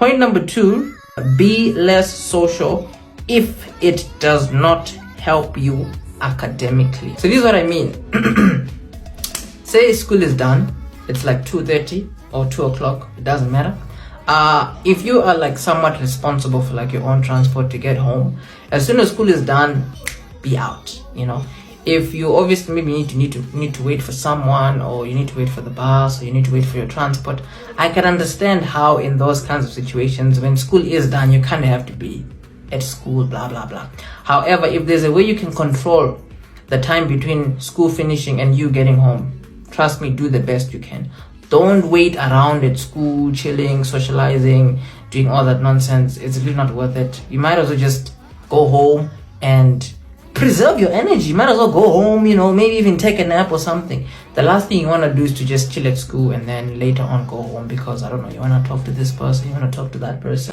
Point number 2, be less social if it does not help you academically. So this is what I mean. Say school is done, it's like 2:30 or 2 o'clock, it doesn't matter. If you are like somewhat responsible for like your own transport to get home, as soon as school is done, be out, you know. If you obviously maybe need to wait for someone, or you need to wait for the bus, or you need to wait for your transport, I can understand how in those kinds of situations, when school is done, you kind of have to be at school, blah blah blah. However, if there's a way you can control the time between school finishing and you getting home, trust me, do the best you can. Don't wait around at school, chilling, socializing, doing all that nonsense. It's really not worth it. You might as well just go home and preserve your energy. You might as well go home, you know, maybe even take a nap or something. The last thing you want to do is to just chill at school and then later on go home because, I don't know, you want to talk to this person, you want to talk to that person.